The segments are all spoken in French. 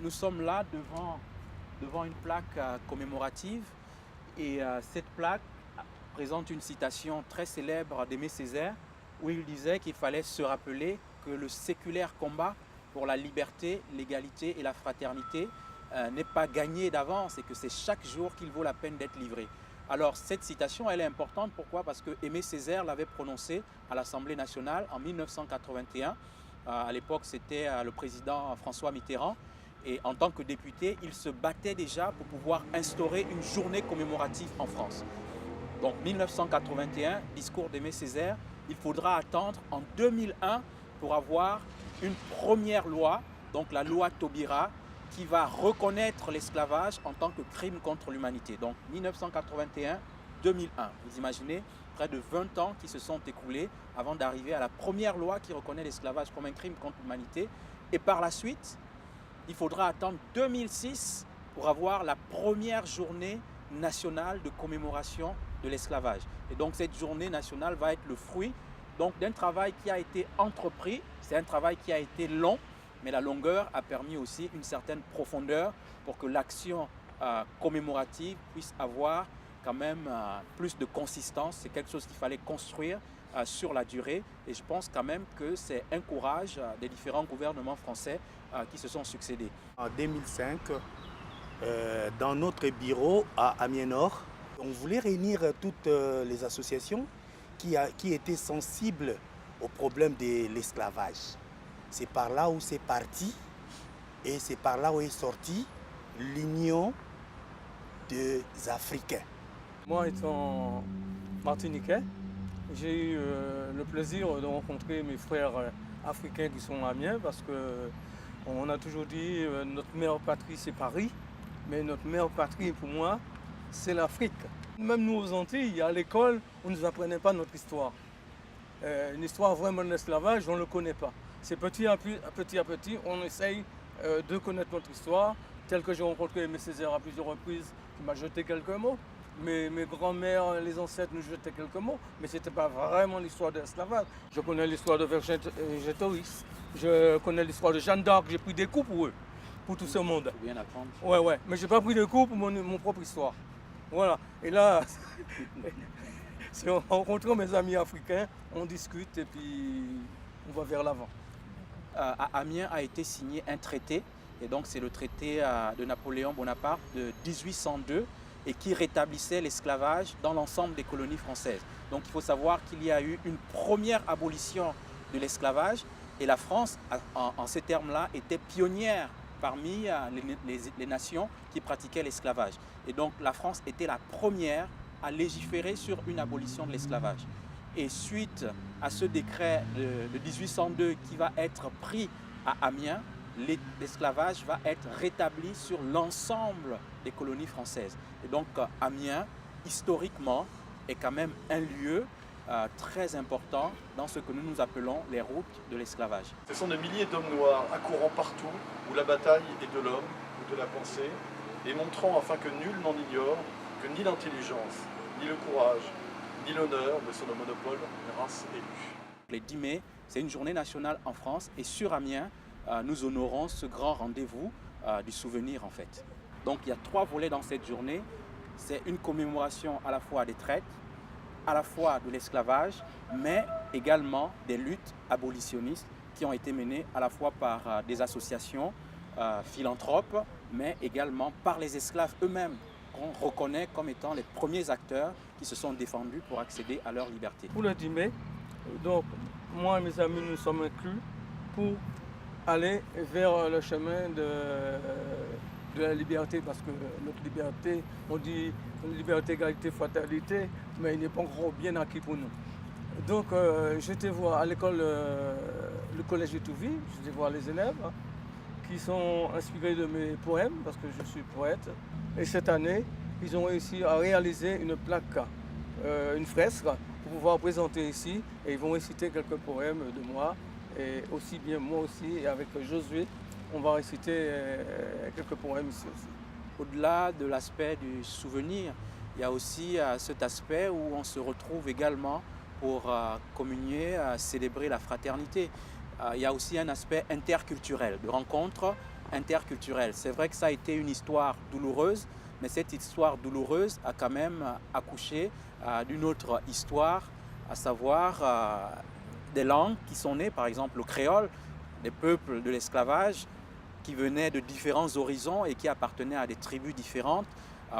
Nous sommes là devant une plaque commémorative et cette plaque présente une citation très célèbre d'Aimé Césaire où il disait qu'il fallait se rappeler que le séculaire combat pour la liberté, l'égalité et la fraternité n'est pas gagné d'avance et que c'est chaque jour qu'il vaut la peine d'être livré. Alors cette citation, elle est importante, pourquoi? Parce que Aimé Césaire l'avait prononcée à l'Assemblée nationale en 1981. À l'époque, c'était le président François Mitterrand. Et en tant que député, il se battait déjà pour pouvoir instaurer une journée commémorative en France. Donc 1981, discours d'Aimé Césaire, il faudra attendre en 2001 pour avoir une première loi, donc la loi Taubira, qui va reconnaître l'esclavage en tant que crime contre l'humanité. Donc 1981-2001, vous imaginez, près de 20 ans qui se sont écoulés avant d'arriver à la première loi qui reconnaît l'esclavage comme un crime contre l'humanité. Et par la suite, il faudra attendre 2006 pour avoir la première journée nationale de commémoration de l'esclavage. Et donc cette journée nationale va être le fruit d'un travail qui a été entrepris. C'est un travail qui a été long, mais la longueur a permis aussi une certaine profondeur pour que l'action commémorative puisse avoir quand même plus de consistance. C'est quelque chose qu'il fallait construire sur la durée et je pense quand même que c'est un courage des différents gouvernements français qui se sont succédés. En 2005, dans notre bureau à Amiens-Nord, on voulait réunir toutes les associations qui étaient sensibles au problème de l'esclavage. C'est par là où c'est parti et c'est par là où est sortie l'Union des Africains. Moi, étant martiniquais, j'ai eu le plaisir de rencontrer mes frères africains qui sont à Amiens parce qu'on a toujours dit notre meilleure patrie c'est Paris, mais notre meilleure patrie pour moi c'est l'Afrique. Même nous aux Antilles, à l'école, on ne nous apprenait pas notre histoire. Une histoire vraiment de l'esclavage, on ne le connaît pas. C'est petit à petit, on essaye de connaître notre histoire, tel que j'ai rencontré Aimé Césaire à plusieurs reprises, qui m'a jeté quelques mots. Mes grands-mères, les ancêtres nous jetaient quelques mots, mais ce n'était pas vraiment l'histoire de l'esclavage. Je connais l'histoire de Vercingétorix, je connais l'histoire de Jeanne d'Arc, j'ai pris des cours pour eux, pour tout ce monde. Il faut bien apprendre. Ouais, mais je n'ai pas pris de cours pour mon propre histoire. Voilà, et là, si on rencontre mes amis africains, on discute et puis on va vers l'avant. À Amiens a été signé un traité, et donc c'est le traité de Napoléon Bonaparte de 1802, et qui rétablissait l'esclavage dans l'ensemble des colonies françaises. Donc il faut savoir qu'il y a eu une première abolition de l'esclavage et la France, en ces termes-là, était pionnière parmi les nations qui pratiquaient l'esclavage. Et donc la France était la première à légiférer sur une abolition de l'esclavage. Et suite à ce décret de 1802 qui va être pris à Amiens, l'esclavage va être rétabli sur l'ensemble des colonies françaises. Et donc Amiens, historiquement, est quand même un lieu très important dans ce que nous appelons les routes de l'esclavage. Ce sont des milliers d'hommes noirs accourant partout où la bataille est de l'homme ou de la pensée et montrant afin que nul n'en ignore que ni l'intelligence, ni le courage, ni l'honneur ne sont le monopole d'une race élue. Le 10 mai, c'est une journée nationale en France et sur Amiens, nous honorons ce grand rendez-vous du souvenir en fait. Donc il y a 3 volets dans cette journée. C'est une commémoration à la fois des traites, à la fois de l'esclavage, mais également des luttes abolitionnistes qui ont été menées à la fois par des associations philanthropes, mais également par les esclaves eux-mêmes, qu'on reconnaît comme étant les premiers acteurs qui se sont défendus pour accéder à leur liberté. Pour le 10 mai, donc moi et mes amis nous sommes inclus pour aller vers le chemin de la liberté, parce que notre liberté, on dit liberté, égalité, fraternité, mais il n'est pas encore bien acquis pour nous. Donc j'étais voir à l'école, le collège de Touville, j'étais voir les élèves qui sont inspirés de mes poèmes, parce que je suis poète. Et cette année, ils ont réussi à réaliser une plaque, une fresque, pour pouvoir présenter ici, et ils vont réciter quelques poèmes de moi. Et aussi bien moi aussi, et avec Josué, on va réciter quelques poèmes ici aussi. Au-delà de l'aspect du souvenir, il y a aussi cet aspect où on se retrouve également pour communier, célébrer la fraternité. Il y a aussi un aspect interculturel, de rencontre interculturelle. C'est vrai que ça a été une histoire douloureuse, mais cette histoire douloureuse a quand même accouché d'une autre histoire, à savoir des langues qui sont nées, par exemple le créole, des peuples de l'esclavage qui venaient de différents horizons et qui appartenaient à des tribus différentes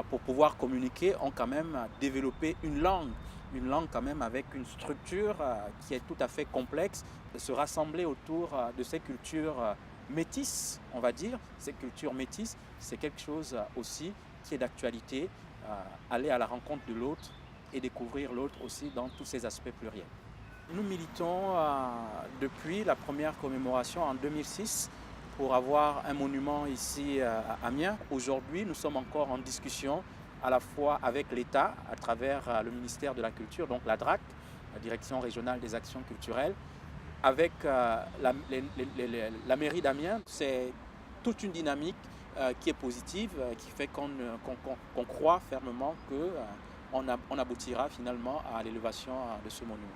pour pouvoir communiquer, ont quand même développé une langue quand même avec une structure qui est tout à fait complexe, de se rassembler autour de ces cultures métisses, on va dire. Ces cultures métisses, c'est quelque chose aussi qui est d'actualité, aller à la rencontre de l'autre et découvrir l'autre aussi dans tous ses aspects pluriels. Nous militons depuis la première commémoration en 2006 pour avoir un monument ici à Amiens. Aujourd'hui, nous sommes encore en discussion à la fois avec l'État à travers le ministère de la Culture, donc la DRAC, la Direction régionale des actions culturelles, avec la mairie d'Amiens. C'est toute une dynamique qui est positive, qui fait qu'on croit fermement qu'on aboutira finalement à l'élévation de ce monument.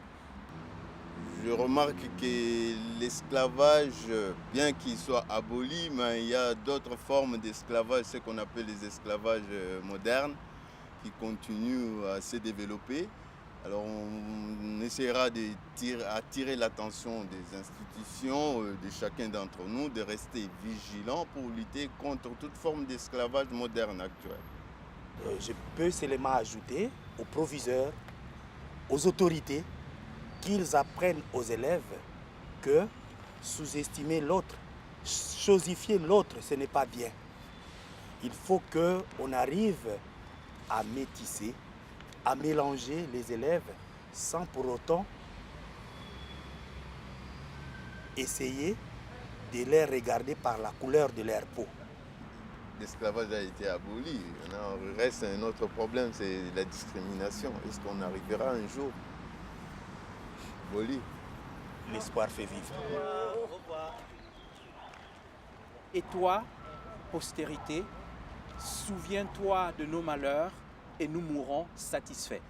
Je remarque que l'esclavage, bien qu'il soit aboli, mais il y a d'autres formes d'esclavage, ce qu'on appelle les esclavages modernes, qui continuent à se développer. Alors on essaiera d'attirer l'attention des institutions, de chacun d'entre nous, de rester vigilants pour lutter contre toute forme d'esclavage moderne actuel. Je peux seulement ajouter aux proviseurs, aux autorités, qu'ils apprennent aux élèves que sous-estimer l'autre, chosifier l'autre, ce n'est pas bien. Il faut qu'on arrive à métisser, à mélanger les élèves sans pour autant essayer de les regarder par la couleur de leur peau. L'esclavage a été aboli. Il reste un autre problème, c'est la discrimination. Est-ce qu'on arrivera un jour à abolir? L'espoir fait vivre. Au revoir. Et toi, postérité, souviens-toi de nos malheurs et nous mourrons satisfaits.